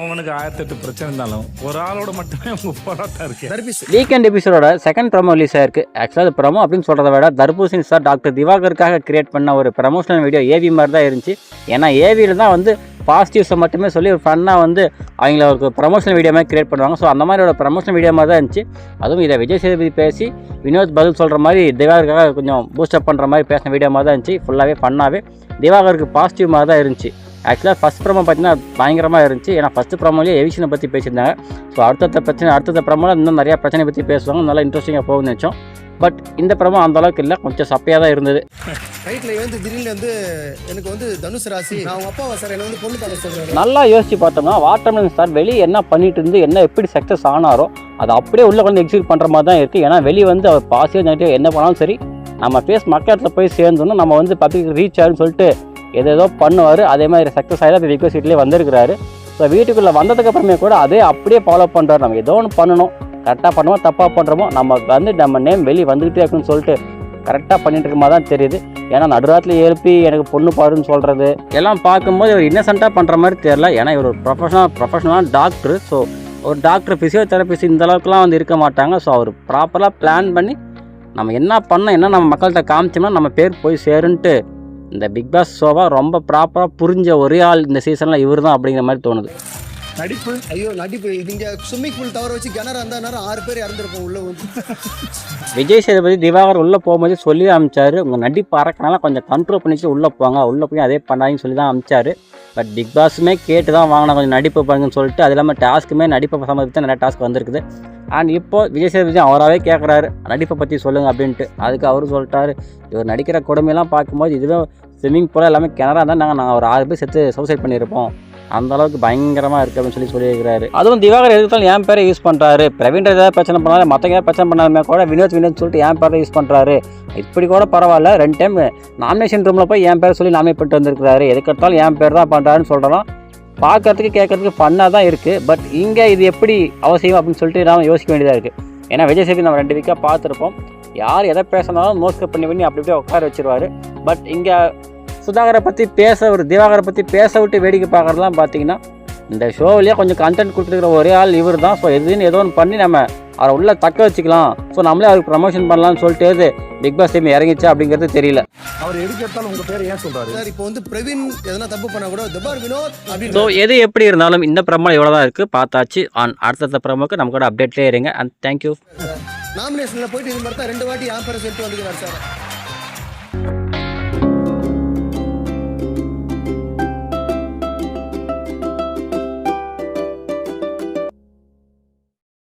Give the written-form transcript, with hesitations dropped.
அவனுக்கு 1008 பிரச்சனை இருந்தாலும் ஒரு ஆளோட மட்டுமே உங்க போராட்டம் இருக்கு. வீக்கெண்ட் எபிசோட செகண்ட் ப்ரோமோ ரிலீஸ் ஆயிருக்கு. ஆக்சுவலாக அது ப்ரோமோ அப்படின்னு சொல்கிறத விட தர்பூசணி சார் டாக்டர் திவாகருக்காக கிரியேட் பண்ண ஒரு ப்ரமோஷனல் வீடியோ ஏவி மாதிரி தான் இருந்துச்சு. ஏன்னா ஏவியில் தான் வந்து பாசிட்டிவ்ஸை மட்டுமே சொல்லி ஒரு ஃபன்னாக வந்து அவங்கள ஒரு ப்ரமோஷனல் வீடியோ மாதிரி கிரியேட் பண்ணுவாங்க. ஸோ அந்த மாதிரி ஒரு ப்ரமோஷனல் வீடியோ மாதிரி தான் இருந்துச்சு. அதுவும் இதை விஜய் சேதுபதி பேசி வினோத் பதில் சொல்கிற மாதிரி திவாகருக்காக கொஞ்சம் பூஸ்டப் பண்ணுற மாதிரி பேசின வீடியோ மாதிரி தான் இருந்துச்சு. ஃபுல்லாகவே ஃபன்னாகவே திவாகருக்கு பாசிட்டிவ் மாதிரி தான் இருந்துச்சு. ஆக்சுவலாக ஃபஸ்ட் ப்ரோமோ பார்த்தீங்கன்னா பயங்கரமாக இருந்துச்சு. ஏன்னா ஃபஸ்ட்டு ப்ரோமோலேயே எவிஷனை பற்றி பேசியிருந்தாங்க. ஸோ அடுத்த ப்ரோமோவில் இன்னும் நிறையா பிரச்சனை பற்றி பேசுவாங்க. நல்லா இன்ட்ரெஸ்டிங்காக போகுதுன்னு நினச்சோம். பட் இந்த ப்ரோமோ அந்தளவுக்கு இல்லை, கொஞ்சம் சப்பையாக தான் இருந்தது. நல்லா யோசிச்சு பார்த்தோம்னா வாட்டர்மெலன் ஸ்டார் வெளியே என்ன பண்ணிட்டு இருந்து என்ன எப்படி சக்ஸஸ் ஆனாரோ அதை அப்படியே உள்ள வந்து எக்ஸிக்யூட் பண்ணுற மாதிரி தான் இருக்குது. ஏன்னா வெளியே வந்து அவர் பாசிட்டிவ் நெகட்டிவ் என்ன பண்ணாலும் சரி, நம்ம ஃபேஸ் மக்களத்தில் போய் சேர்ந்தோன்னா நம்ம வந்து பப்ளிக் ரீச் ஆகுன்னு சொல்லிட்டு ஏதோ பண்ணுவார். அதே மாதிரி சக்ஸஸ் ஆகி தான் இப்போ பிக் சீட்லேயே வந்திருக்கிறாரு. ஸோ வீட்டுக்குள்ளே வந்ததுக்கு அப்புறமே கூட அதே அப்படியே ஃபாலோ பண்ணுறாரு. நம்ம ஏதோ ஒன்று பண்ணணும், கரெக்டாக பண்ணுவோம், தப்பாக பண்ணுறோமோ நம்ம வந்து நம்ம நேம் வெளியே வந்துக்கிட்டே இருக்குன்னு சொல்லிட்டு கரெக்டாக பண்ணிட்டு இருக்க மாதிரி தான் தெரியுது. ஏன்னா நடுராத்தில் எழுப்பி எனக்கு பொண்ணு பாருன்னு சொல்கிறது எல்லாம் பார்க்கும்போது இவர் இன்னசென்ட்டாக பண்ணுற மாதிரி தெரியல. ஏன்னா இவர் ஒரு ப்ரொஃபஷனலான டாக்டர். ஸோ ஒரு டாக்டர் ஃபிசியோதெரபிஸ்ட் இந்த அளவுக்குலாம் வந்து இருக்க மாட்டாங்க. ஸோ அவர் ப்ராப்பராக பிளான் பண்ணி நம்ம என்ன பண்ணோம், என்ன நம்ம மக்கள்கிட்ட காமிச்சோம்னா நம்ம பேர் போய் சேருன்ட்டு இந்த பிக் பாஸ் ஷோவை ரொம்ப ப்ராப்பராக புரிஞ்ச ஒரே ஆள் இந்த சீசனில் இவர் தான் அப்படிங்கிற மாதிரி தோணுது. நடிப்பு இங்கே ஸ்விம்மிங் பூல் தவற வச்சு கிணறு அந்த நேரம் 6 பேர் இறந்துருப்போம் உள்ள வந்து. விஜய் சேதுபதி திவாகர் உள்ளே போகும்போது சொல்லி அமிச்சார், உங்கள் நடிப்பு அறக்கனால கொஞ்சம் கண்ட்ரோல் பண்ணிச்சு உள்ளே போங்க, உள்ளே போய் அதே பண்ணாங்கன்னு சொல்லி தான் அமிச்சார். பட் பிக் பாஸுமே கேட்டு தான் வாங்கினா கொஞ்சம் நடிப்பு பண்ணுங்கன்னு சொல்லிட்டு. அது இல்லாமல் டாஸ்க்குமே நடிப்பை சம்மந்தப்பட்டு நிறைய டாஸ்க் வந்திருக்குது. அண்ட் இப்போது விஜய் சேதுபதி அவராகவே கேட்குறாரு நடிப்பை பற்றி சொல்லுங்கள் அப்படின்ட்டு. அதுக்கு அவரும் சொல்லிட்டாரு, இவர் நடிக்கிற கொடுமையெல்லாம் பார்க்கும்போது இதுவே ஸ்விம்மிங் பூலாக எல்லாமே கிணறா தான் நாங்கள் ஒரு 6 பேர் சேர்த்து சூசைட் பண்ணியிருப்போம், அந்த அளவுக்கு பயங்கரமாக இருக்குது அப்படின்னு சொல்லியிருக்கிறாரு. அதுவும் திவாகர் எதுக்காலும் என் பேரை யூஸ் பண்ணுறாரு. பிரவீன் ஏதாவது பிரச்சனை பண்ணாலும் மற்ற ஏதாவது பிரச்சனை பண்ணாலுமே கூட வினோத் சொல்லிட்டு என் பேரை யூஸ் பண்ணுறாரு. இப்படி கூட பரவாயில்ல, 2 டைம் நாமினேஷன் ரூமில் போய் என் பேர் சொல்லி நாமினேட் பண்ணிட்டு வந்திருக்கிறாரு. எதுக்கெடுத்தாலும் என் பேர் தான் பண்ணுறாருன்னு சொல்கிறோம். பார்க்கறதுக்கு கேட்கறதுக்கு ஃபன்னாக தான் இருக்குது. பட் இங்கே இது எப்படி அவசியம் அப்படின்னு சொல்லிட்டு நாம் யோசிக்க வேண்டியதாக இருக்குது. ஏன்னா விஜய் சேதுபதி நம்ம 2 வீக்காக பார்த்துருப்போம், யார் எதை பேசினாலும் மோஸ்ட்கப் பண்ணி அப்படி அப்படியே உட்கார வச்சிருவார். பட் இங்கே சுதாகரை பற்றி ஒரு திவாகரை பற்றி பேச விட்டு வேடிக்கை பார்க்குறதுலாம் பார்த்தீங்கன்னா இந்த ஷோவிலேயே கொஞ்சம் கண்டென்ட் கொடுத்துருக்கிற ஒரே ஆள் இவர் தான். ஸோ எதுன்னு ஏதோ ஒன்று பண்ணி நம்ம அவரை உள்ளே தக்க வச்சுக்கலாம், ஸோ நம்மளே அவருக்கு ப்ரமோஷன் பண்ணலாம்னு சொல்லிட்டு பிக் பாஸ் டீம் இறங்கிச்சா அப்படிங்கிறது தெரியல. அவர் எடுத்தாலும் உங்கள் பேர் ஏன் சொல்கிறாரு சார்? இப்போ வந்து பிரவீன் எதனா தப்பு பண்ணால் கூட தபார் வினோத் அப்படின்னு. ஸோ எது எப்படி இருந்தாலும் இந்த ப்ரமோ எவ்வளோ தான் இருக்குது பார்த்தாச்சு. அடுத்த ப்ரமோக்கு நம்ம கூட அப்டேட்லேயே இருங்க. And thank you. நாமினேஷனில் போயிட்டு இது மாதிரி தான் 2 வாட்டி என் பேரை சொல்லிட்டு வந்துக்கிறார் சார்.